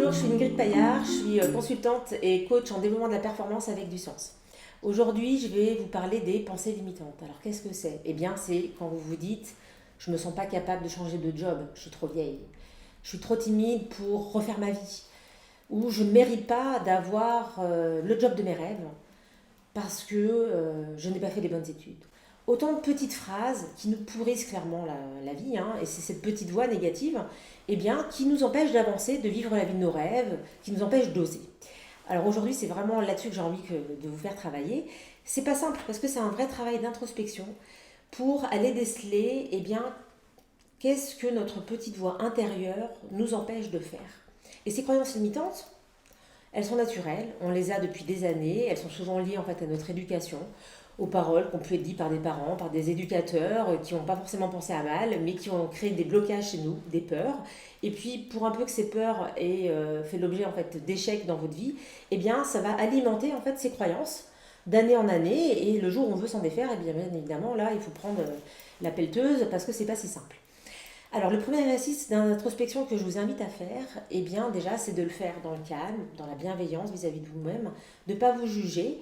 Bonjour, je suis Ingrid Paillard, je suis consultante et coach en développement de la performance avec du sens. Aujourd'hui, je vais vous parler des pensées limitantes. Alors, qu'est-ce que c'est? Eh bien, c'est quand vous vous dites, je ne me sens pas capable de changer de job, je suis trop vieille, je suis trop timide pour refaire ma vie, ou je ne mérite pas d'avoir le job de mes rêves parce que je n'ai pas fait les bonnes études. Autant de petites phrases qui nous pourrissent clairement la vie, hein, et c'est cette petite voix négative eh bien, qui nous empêche d'avancer, de vivre la vie de nos rêves, qui nous empêche d'oser. Alors aujourd'hui, c'est vraiment là-dessus que j'ai envie de vous faire travailler. C'est pas simple parce que c'est un vrai travail d'introspection pour aller déceler eh bien, qu'est-ce que notre petite voix intérieure nous empêche de faire. Et ces croyances limitantes, elles sont naturelles, on les a depuis des années, elles sont souvent liées en fait à notre éducation, aux paroles qu'on peut être dites par des parents, par des éducateurs qui n'ont pas forcément pensé à mal, mais qui ont créé des blocages chez nous, des peurs. Et puis pour un peu que ces peurs aient fait l'objet en fait d'échecs dans votre vie, eh bien ça va alimenter en fait ces croyances d'année en année. Et le jour où on veut s'en défaire, eh bien évidemment là il faut prendre la pelleteuse parce que c'est pas si simple. Alors, le premier exercice d'introspection que je vous invite à faire, eh bien, déjà, c'est de le faire dans le calme, dans la bienveillance vis-à-vis de vous-même, de ne pas vous juger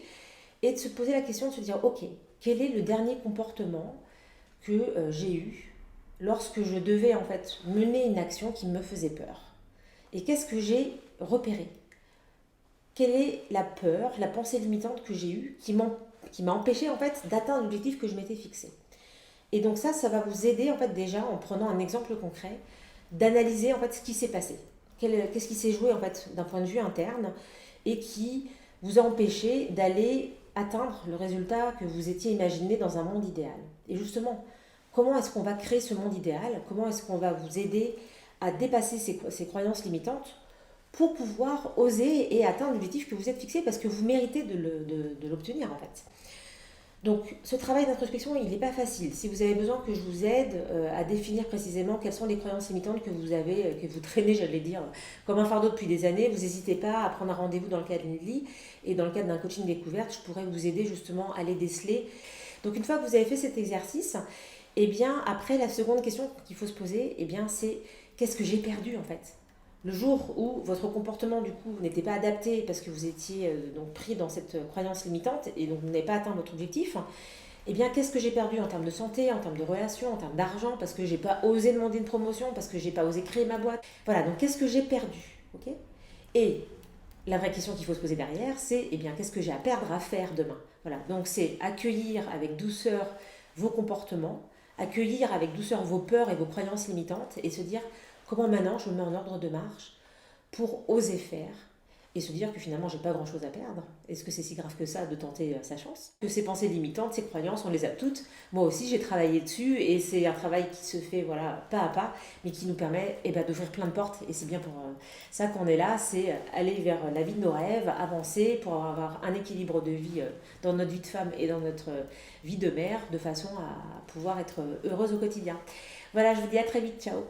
et de se poser la question de se dire, ok, quel est le dernier comportement que j'ai eu lorsque je devais en fait mener une action qui me faisait peur? Et qu'est-ce que j'ai repéré? Quelle est la peur, la pensée limitante que j'ai eue qui m'a empêché en fait d'atteindre l'objectif que je m'étais fixé? Et donc ça va vous aider en fait déjà en prenant un exemple concret d'analyser en fait ce qui s'est passé. Qu'est-ce qui s'est joué en fait d'un point de vue interne et qui vous a empêché d'aller atteindre le résultat que vous étiez imaginé dans un monde idéal. Et justement, comment est-ce qu'on va créer ce monde idéal? Comment est-ce qu'on va vous aider à dépasser ces croyances limitantes pour pouvoir oser et atteindre l'objectif que vous êtes fixé parce que vous méritez de l'obtenir en fait. Donc, ce travail d'introspection, il n'est pas facile. Si vous avez besoin que je vous aide à définir précisément quelles sont les croyances limitantes que vous avez, que vous traînez, j'allais dire, comme un fardeau depuis des années, vous n'hésitez pas à prendre un rendez-vous dans le cadre d'une LI et dans le cadre d'un coaching découverte, je pourrais vous aider justement à les déceler. Donc, une fois que vous avez fait cet exercice, eh bien, après, la seconde question qu'il faut se poser, eh bien, c'est qu'est-ce que j'ai perdu en fait? Le jour où votre comportement du coup n'était pas adapté parce que vous étiez donc pris dans cette croyance limitante et donc vous n'avez pas atteint votre objectif, eh bien qu'est-ce que j'ai perdu en termes de santé, en termes de relations, en termes d'argent, parce que j'ai pas osé demander une promotion, parce que j'ai pas osé créer ma boîte. Voilà, donc qu'est-ce que j'ai perdu, ok? Et la vraie question qu'il faut se poser derrière, c'est eh bien qu'est-ce que j'ai à perdre à faire demain? Voilà, donc c'est accueillir avec douceur vos comportements, accueillir avec douceur vos peurs et vos croyances limitantes et se dire comment maintenant je me mets en ordre de marche pour oser faire et se dire que finalement j'ai pas grand chose à perdre. Est-ce que c'est si grave que ça de tenter sa chance? Que ces pensées limitantes, ces croyances, on les a toutes. Moi aussi j'ai travaillé dessus et c'est un travail qui se fait voilà pas à pas, mais qui nous permet d'ouvrir plein de portes et c'est bien pour ça qu'on est là, c'est aller vers la vie de nos rêves, avancer pour avoir un équilibre de vie dans notre vie de femme et dans notre vie de mère de façon à pouvoir être heureuse au quotidien. Voilà, je vous dis à très vite, ciao.